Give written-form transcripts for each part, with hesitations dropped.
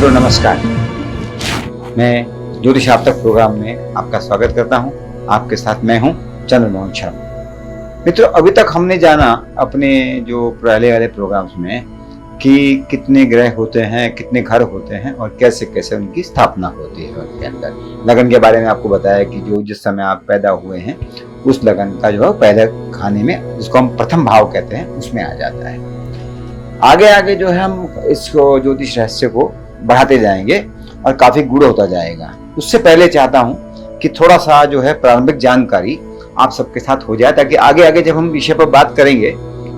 मित्रों नमस्कार। मैं ज्योतिष आप तक प्रोग्राम में आपका स्वागत करता हूं। आपके साथ मैं हूं चंद्रमोहन शर्मा। मित्रों, अभी तक हमने जाना अपने जो पहले वाले प्रोग्राम्स में कि कितने ग्रह होते हैं, कितने घर होते हैं और कैसे कैसे उनकी स्थापना होती है उनके अंदर। लगन के बारे में आपको बताया कि जो जिस समय आप पैदा हुए हैं उस लगन का जो है पहले खाने में, जिसको हम प्रथम भाव कहते हैं, उसमें आ जाता है। आगे आगे जो है हम इसको ज्योतिष रहस्य को बढ़ाते जाएंगे और काफी गूढ़ होता जाएगा। उससे पहले चाहता हूं कि थोड़ा सा जो है प्रारंभिक जानकारी आप सबके साथ हो जाए, ताकि आगे आगे जब हम विषय पर बात करेंगे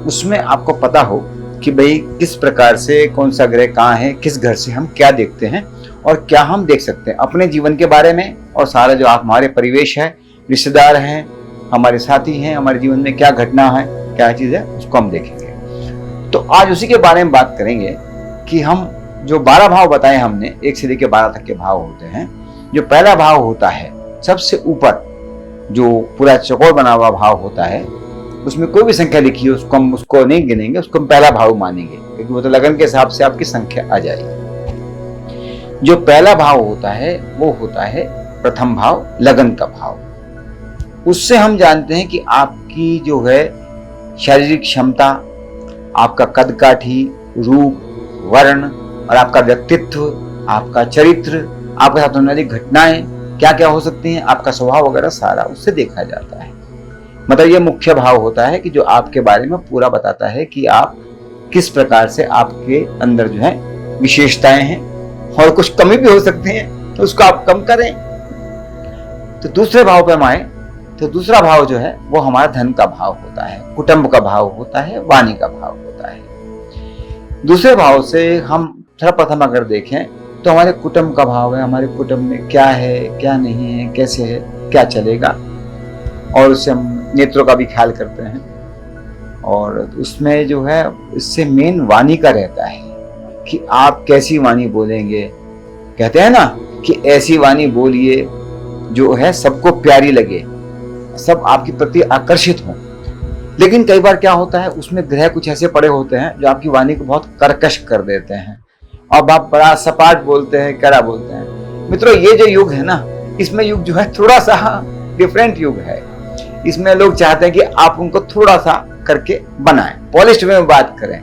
उसमें आपको पता हो कि भाई किस प्रकार से कौन सा ग्रह कहाँ है, किस घर से हम क्या देखते हैं और क्या हम देख सकते हैं अपने जीवन के बारे में, और सारा जो हमारे परिवेश है, रिश्तेदार हैं, हमारे साथी हैं, हमारे जीवन में क्या घटना है, क्या चीज है, उसको हम देखेंगे। तो आज उसी के बारे में बात करेंगे कि हम जो 12 भाव बताए हमने, 1 से लेकर 12 तक के भाव होते हैं। जो पहला भाव होता है सबसे ऊपर, जो पूरा चौकोर बना हुआ भाव होता है, उसमें कोई भी संख्या लिखी है उसको हम उसको नहीं गिनेंगे, उसको हम पहला भाव मानेंगे, क्योंकि वो तो लगन के हिसाब से आपकी संख्या आ जाएगी। जो पहला भाव होता है वो होता है प्रथम भाव, लगन का भाव। उससे हम जानते हैं कि आपकी जो है शारीरिक क्षमता, आपका कद काठी, रूप, वर्ण और आपका व्यक्तित्व, आपका चरित्र, आपके साथ होने वाली घटनाएं क्या क्या हो सकती हैं, आपका स्वभाव वगैरह सारा उससे देखा जाता है। मतलब ये मुख्य भाव होता है कि जो आपके बारे में पूरा बताता है कि आप किस प्रकार से, आपके अंदर जो है विशेषताएं हैं और कुछ कमी भी हो सकती हैं, तो उसको आप कम करें। तो दूसरे भाव पे हम आए तो दूसरा भाव जो है वो हमारा धन का भाव होता है, कुटुंब का भाव होता है, वाणी का भाव होता है। दूसरे भाव से हम सर्वप्रथम अगर देखें तो हमारे कुटुंब का भाव है, हमारे कुटुंब में क्या है, क्या नहीं है, कैसे है, क्या चलेगा, और उससे हम नेत्रों का भी ख्याल करते हैं। और उसमें जो है इससे मेन वाणी का रहता है कि आप कैसी वाणी बोलेंगे। कहते हैं ना कि ऐसी वाणी बोलिए जो है सबको प्यारी लगे, सब आपके प्रति आकर्षित हों। लेकिन कई बार क्या होता है, उसमें ग्रह कुछ ऐसे पड़े होते हैं जो आपकी वाणी को बहुत कर्कश कर देते हैं और आप बड़ा सपाट बोलते हैं, कड़ा बोलते हैं। मित्रों, ये जो युग है ना, इसमें युग जो है थोड़ा सा डिफरेंट युग है। इसमें लोग चाहते हैं कि आप उनको थोड़ा सा करके बनाएं, पॉलिश्ड में बात करें।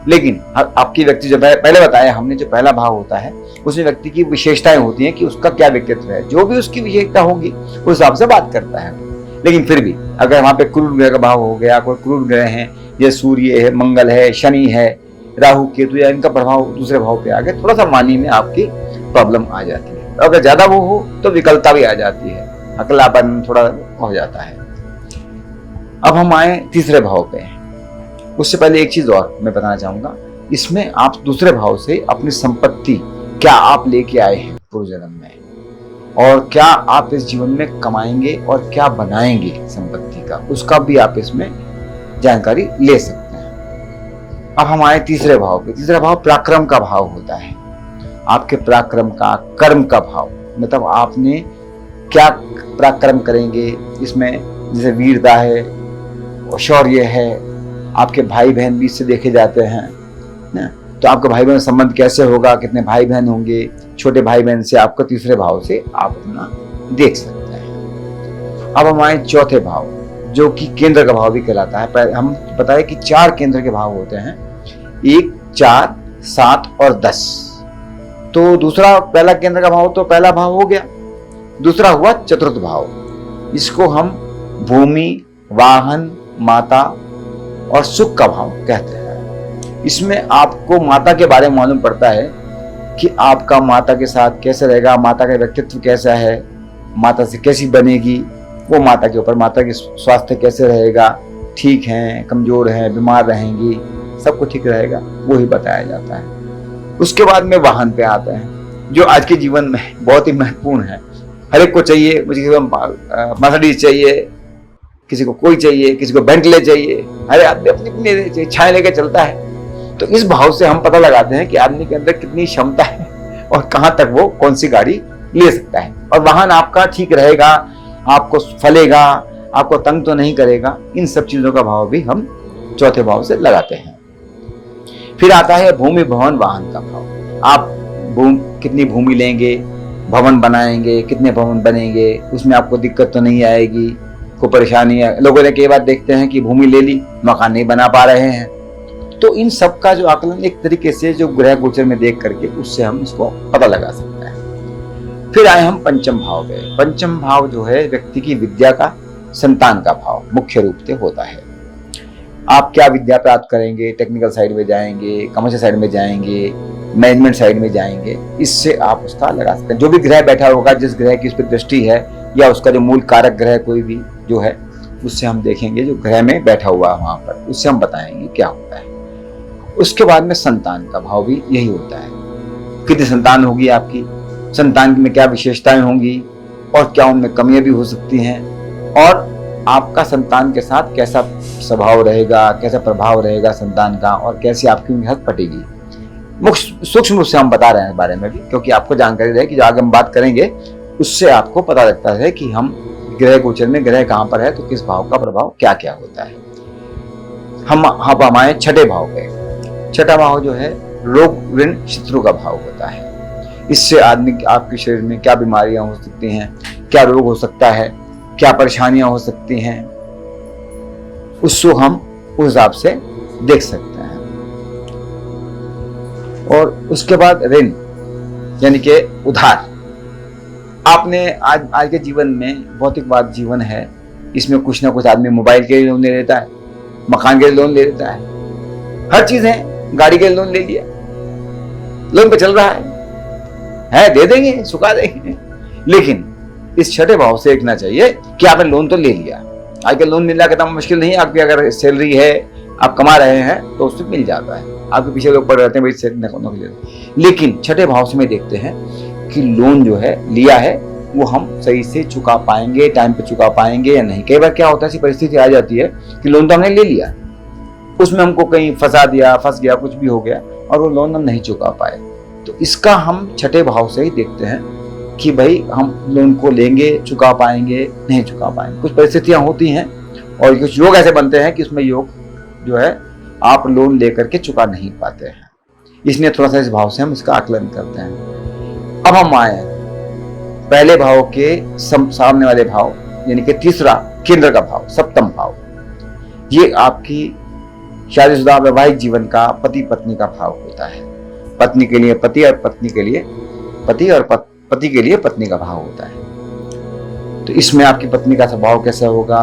लेकिन आपकी व्यक्ति जो पहले बताया हमने, जो पहला भाव होता है उसमें व्यक्ति की विशेषताएं होती हैं कि उसका क्या व्यक्तित्व है, जो भी उसकी विशेषता होगी उस हिसाब से बात करता है। लेकिन फिर भी अगर वहां पे क्रूर ग्रह का भाव हो गया, कोई क्रूर ग्रह है, जैसे सूर्य है, मंगल है, शनि है, राहु केतु, या इनका प्रभाव दूसरे भाव पे आ गया, थोड़ा सा वाणी में आपकी प्रॉब्लम आ जाती है। अगर ज्यादा वो हो तो विकलता भी आ जाती है, अकेलापन थोड़ा हो जाता है। अब हम आए तीसरे भाव पे। उससे पहले एक चीज और मैं बताना चाहूंगा, इसमें आप दूसरे भाव से अपनी संपत्ति क्या आप लेके आए हैं पूर्व जन्म में, और क्या आप इस जीवन में कमाएंगे और क्या बनाएंगे संपत्ति का, उसका भी आप इसमें जानकारी ले सकते हैं। अब हम आए तीसरे भाव पे। तीसरा भाव पराक्रम का भाव होता है, आपके पराक्रम का, कर्म का भाव। मतलब आपने क्या पराक्रम करेंगे, इसमें जैसे वीरता है, शौर्य है, आपके भाई बहन भी इससे देखे जाते हैं ना। तो आपका भाई बहन संबंध कैसे होगा, कितने भाई बहन होंगे, छोटे भाई बहन से आपको तीसरे भाव से आप अपना देख सकते हैं। अब हम आए चौथे भाव, जो कि केंद्र का भाव भी कहलाता है। हम बताए कि 4 केंद्र के भाव होते हैं, 1, 4, 7 और 10। तो दूसरा पहला केंद्र का भाव तो पहला भाव हो गया। दूसरा हुआ चतुर्थ भाव, इसको हम भूमि, वाहन, माता और सुख का भाव कहते हैं। इसमें आपको माता के बारे में मालूम पड़ता है कि आपका माता के साथ कैसे रहेगा, माता का व्यक्तित्व कैसा है, माता से कैसी बनेगी, वो माता के ऊपर, माता के स्वास्थ्य कैसे रहेगा, ठीक है, कमजोर है, बीमार रहेंगी, सब कुछ ठीक रहेगा, वो ही बताया जाता है। उसके बाद में वाहन पे आते हैं, जो आज के जीवन में बहुत ही महत्वपूर्ण है। हर एक को चाहिए, मुझे मर्सिडीज चाहिए, किसी को कोई चाहिए, किसी को बेंटले चाहिए, हर आदमी अपनी अपनी इच्छाएं लेकर चलता है। तो इस भाव से हम पता लगाते हैं कि आदमी के अंदर कितनी क्षमता है और कहां तक वो कौन सी गाड़ी ले सकता है, और वाहन आपका ठीक रहेगा, आपको फलेगा, आपको तंग तो नहीं करेगा। इन सब चीजों का भाव भी हम चौथे भाव से लगाते हैं। फिर आता है भूमि, भवन, वाहन का भाव। आप कितनी भूमि लेंगे, भवन बनाएंगे, कितने भवन बनेंगे, उसमें आपको दिक्कत तो नहीं आएगी, कोई परेशानी है। लोगों ने कई बार देखते हैं कि भूमि ले ली, मकान नहीं बना पा रहे हैं। तो इन सब का जो आकलन एक तरीके से जो ग्रह गोचर में देख करके उससे हम इसको पता लगा सकते हैं। फिर आए हम पंचम भाव पे। पंचम भाव जो है व्यक्ति की विद्या का, संतान का भाव मुख्य रूप से होता है। आप क्या विद्या प्राप्त करेंगे, टेक्निकल साइड में जाएंगे, कमर्शियल साइड में जाएंगे, मैनेजमेंट साइड में जाएंगे, इससे आप उसका लगा सकते हैं। जो भी ग्रह बैठा होगा, जिस ग्रह की उस पर दृष्टि है या उसका जो मूल कारक ग्रह कोई भी जो है, उससे हम देखेंगे जो ग्रह में बैठा हुआ है वहां पर, उससे हम बताएंगे क्या होता है। उसके बाद में संतान का भाव भी यही होता है, कितनी संतान होगी आपकी, संतान में क्या विशेषताएं होंगी और क्या उनमें कमियां भी हो सकती हैं, और आपका संतान के साथ कैसा स्वभाव रहेगा, कैसा प्रभाव रहेगा संतान का, और कैसी आपकी उनकी हक पटेगी। मुख्य सूक्ष्म रूप से हम बता रहे हैं इस बारे में भी, क्योंकि आपको जानकारी रहे कि जो आगे हम बात करेंगे उससे आपको पता लगता है कि हम ग्रह गोचर में ग्रह कहाँ पर है तो किस भाव का प्रभाव क्या क्या होता है। हम आए छठे भाव पे। छठा भाव जो है रोग ऋण शत्रु का भाव होता है। इससे आदमी आपके शरीर में क्या बीमारियां हो सकती हैं, क्या रोग हो सकता है, क्या परेशानियां हो सकती हैं, उसको हम उस हिसाब से देख सकते हैं। और उसके बाद ऋण यानी कि उधार। आपने आज के जीवन में भौतिकवाद जीवन है, इसमें कुछ ना कुछ आदमी मोबाइल के लिए लोन ले लेता है, मकान के लिए लोन ले लेता है, हर चीज है, गाड़ी के लिए लोन ले लिया, लोन पे चल रहा है दे देंगे, चुका देंगे। लेकिन इस छठे भाव से देखना चाहिए कि आपने लोन तो ले लिया। आजकल लोन मिलना कितना मुश्किल नहीं है, आपकी अगर सैलरी है, आप कमा रहे हैं तो उससे मिल जाता है। आपके पीछे लोग पड़ रहते हैं भाई नौकरी। लेकिन छठे भाव से में देखते हैं कि लोन जो है लिया है वो हम सही से चुका पाएंगे, टाइम पे चुका पाएंगे या नहीं। कई बार क्या होता है, ऐसी परिस्थिति आ जाती है कि लोन तो हमने ले लिया, उसमें हमको कहीं फंस गया, कुछ भी हो गया और वो लोन हम नहीं चुका पाए। तो इसका हम छठे भाव से ही देखते हैं कि भाई हम लोन को लेंगे, चुका पाएंगे, नहीं चुका पाएंगे। कुछ परिस्थितियां होती हैं और कुछ योग ऐसे बनते हैं कि उसमें योग जो है आप लोन लेकर के चुका नहीं पाते हैं। इसलिए थोड़ा सा इस भाव से हम इसका आकलन करते हैं। अब हम आए पहले भाव के सामने वाले भाव यानी कि तीसरा केंद्र का भाव, सप्तम भाव। ये आपकी शादीशुदा वैवाहिक जीवन का पति पत्नी का भाव होता है। पत्नी के लिए पति और पत्नी के लिए पति और पति के लिए पत्नी का भाव होता है। तो इसमें आपकी पत्नी का स्वभाव कैसा होगा,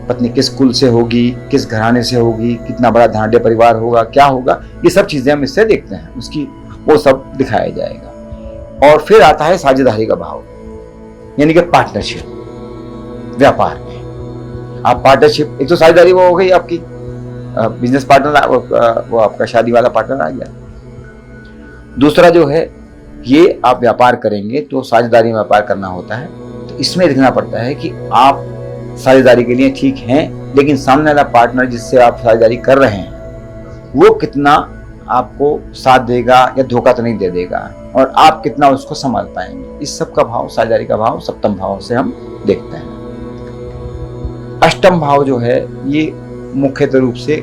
पत्नी किस कुल से होगी, किस घराने से होगी, कितना बड़ा धनाढ्य परिवार होगा, क्या होगा, ये सब चीजें हम इससे देखते हैं, उसकी वो सब दिखाया जाएगा। और फिर आता है साझेदारी का भाव यानी कि पार्टनरशिप। व्यापार में आप पार्टनरशिप, एक तो साझेदारी वो हो गई आपकी बिजनेस पार्टनर, वो आपका शादी वाला पार्टनर आ गया। दूसरा जो है ये आप व्यापार करेंगे तो साझेदारी में व्यापार करना होता है। तो इसमें देखना पड़ता है कि आप साझेदारी के लिए ठीक हैं, लेकिन सामने वाला पार्टनर जिससे आप साझेदारी कर रहे हैं वो कितना आपको साथ देगा या धोखा तो नहीं दे देगा, और आप कितना उसको संभाल पाएंगे। इस सब का भाव, साझेदारी का भाव सप्तम भाव से हम देखते हैं। अष्टम भाव जो है ये मुख्यतः रूप से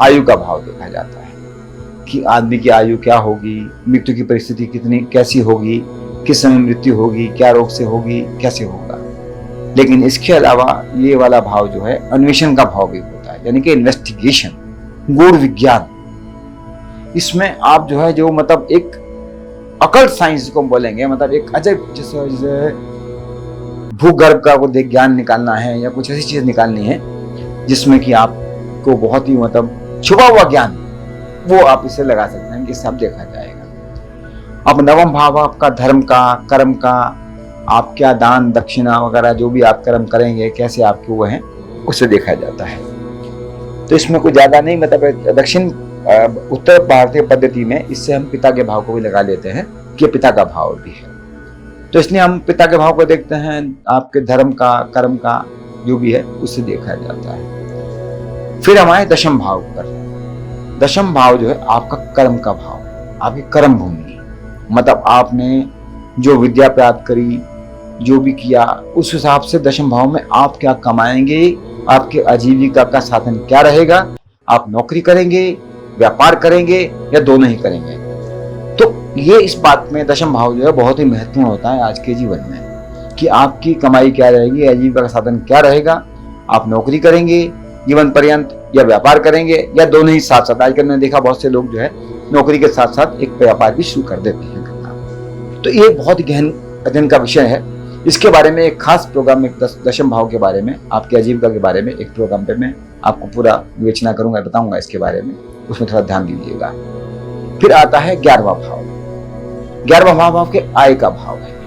आयु का भाव देखा जाता है कि आदमी की आयु क्या होगी, मृत्यु की परिस्थिति कैसी होगी, किस समय मृत्यु होगी, क्या रोग से होगी, कैसे होगा। लेकिन इसके अलावा ये वाला भाव जो है अन्वेषण का भाव भी होता है यानी कि इन्वेस्टिगेशन, गूढ़ विज्ञान। इसमें आप जो है जो मतलब एक अकल्ट साइंस को बोलेंगे, मतलब एक अजब जैसे भूगर्भ का वो ज्ञान निकालना है या कुछ ऐसी चीज निकालनी है जिसमें कि आपको बहुत ही मतलब छुपा हुआ ज्ञान, वो आप इसे लगा सकते हैं कि सब देखा जाएगा। अब नवम भाव आपका धर्म का, कर्म का, आप क्या दान दक्षिणा वगैरह जो भी आप कर्म करेंगे कैसे आपके वो हैं उसे देखा जाता है। तो इसमें कुछ ज्यादा नहीं, मतलब दक्षिण उत्तर भारतीय पद्धति में इससे हम पिता के भाव को भी लगा लेते हैं कि पिता का भाव भी है। तो इसलिए हम पिता के भाव को देखते हैं, आपके धर्म का, कर्म का जो भी है उससे देखा जाता है। फिर हमारे दशम भाव पर। दशम भाव जो है आपका कर्म का भाव, आपकी कर्म भूमि, मतलब आपने जो विद्या प्राप्त करी, जो भी किया, उस हिसाब से दशम भाव में आप क्या कमाएंगे, आपके आजीविका का साधन क्या रहेगा, आप नौकरी करेंगे, व्यापार करेंगे या दोनों ही करेंगे। तो ये इस बात में दशम भाव जो है बहुत ही महत्वपूर्ण होता है आज के जीवन में, कि आपकी कमाई क्या रहेगी, आजीविका का साधन क्या रहेगा, आप नौकरी करेंगे जीवन पर्यंत या व्यापार करेंगे या दोनों ही साथ साथ। आजकल मैंने देखा बहुत से लोग जो है नौकरी के साथ साथ एक व्यापार भी शुरू कर देते हैं करना। तो ये बहुत ही गहन अध्ययन का विषय है। इसके बारे में एक खास प्रोग्राम में दशम भाव के बारे में, आपकी आजीविका के बारे में एक प्रोग्राम पे मैं आपको पूरा विवेचना करूंगा, बताऊंगा इसके बारे में, उसमें थोड़ा ध्यान दीजिएगा। फिर आता है 11वां भाव। 11वां भाव आपके आय का भाव है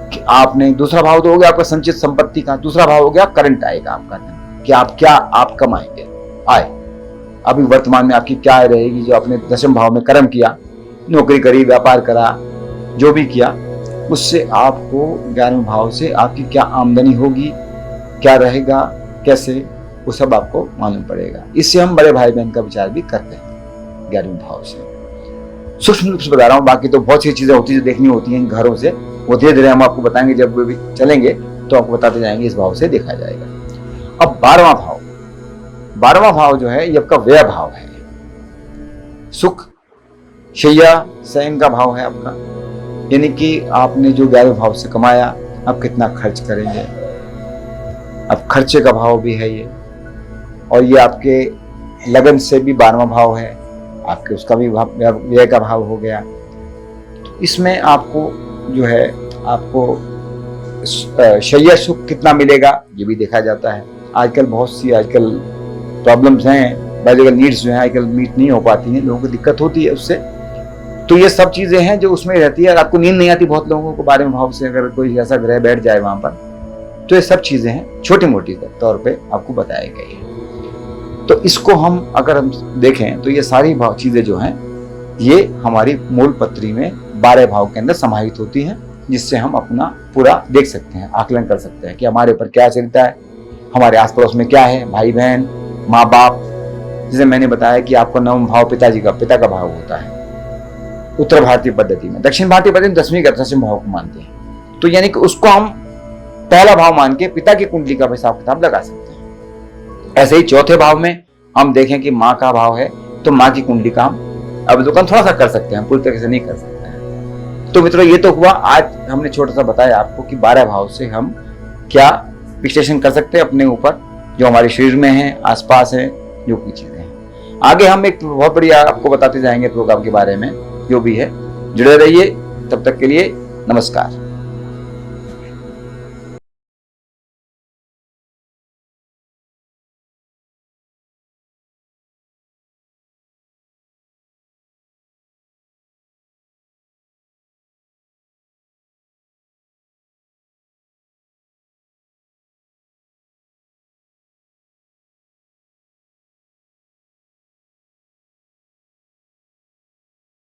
कि आपने, दूसरा भाव तो हो गया आपका संचित संपत्ति का, दूसरा भाव हो गया करंट आय का, आपका धन, कि आप क्या आप कमाएंगे आय। अभी वर्तमान में आपकी क्या आय रहेगी, जो आपने दशम भाव में कर्म किया, नौकरी करी, व्यापार करा, जो भी किया, उससे आपको 11वें भाव से आपकी क्या आमदनी होगी, क्या रहेगा, कैसे, वो सब आपको मालूम पड़ेगा। इससे हम बड़े भाई बहन का विचार भी करते हैं 11वें भाव से। सूक्ष्म रूप से बता रहा हूँ, बाकी तो बहुत सी चीजें होती है जो देखनी होती हैं घरों से, वो धीरे धीरे हम आपको बताएंगे, जब भी चलेंगे तो आपको बताते जाएंगे, इस भाव से देखा जाएगा। अब 12वां भाव, 12वां भाव जो है ये आपका व्यय भाव है। सुख शैया शयन का भाव है आपका, यानी कि आपने जो 11वें भाव से कमाया आप कितना खर्च करेंगे, अब खर्चे का भाव भी है ये। और ये आपके लगन से भी 12वां भाव है, आपके उसका भी व्यय का भाव हो गया। तो इसमें आपको जो है, आपको शैया सुख कितना मिलेगा ये भी देखा जाता है। आजकल बहुत सी प्रॉब्लम्स हैं, बायोलॉजिकल नीड्स जो है आजकल मीट नहीं हो पाती हैं, लोगों को दिक्कत होती है उससे। तो ये सब चीजें हैं जो उसमें रहती है। आपको नींद नहीं आती बहुत लोगों को 12वें भाव से, अगर कोई ऐसा ग्रह बैठ जाए वहां पर, तो ये सब चीजें हैं, छोटी मोटी तौर पे आपको बताए गए हैं। तो इसको हम अगर हम देखें तो ये सारी भाव चीजें जो हैं ये हमारी मूल पत्री में 12 भाव के अंदर समाहित होती हैं, जिससे हम अपना पूरा देख सकते हैं, आकलन कर सकते हैं कि हमारे ऊपर क्या चलता है, हमारे आस पड़ोस में क्या है, भाई बहन, माँ बाप। जैसे मैंने बताया कि आपका 9वां भाव पिताजी का, पिता का भाव होता है उत्तर भारतीय पद्धति में। दक्षिण भारतीय पद्धति में 10वीं का दशम भाव को मानते हैं, तो यानी कि उसको हम पहला भाव मान के पिता की कुंडली का हिसाब किताब लगा सकते हैं। ऐसे ही चौथे भाव में हम देखें कि माँ का भाव है, तो माँ की कुंडली का हम अवलोकन थोड़ा सा कर सकते हैं, पूरी तरह से नहीं कर सकते हैं। तो मित्रों ये तो हुआ, आज हमने छोटा सा बताया आपको कि 12 भाव से हम क्या विश्लेषण कर सकते हैं अपने ऊपर, जो हमारे शरीर में है, आसपास है, जो भी चीजें हैं। आगे हम एक बहुत बड़ी आपको बताते जाएंगे प्रोग्राम के बारे में, जो भी है। जुड़े रहिए, तब तक के लिए नमस्कार।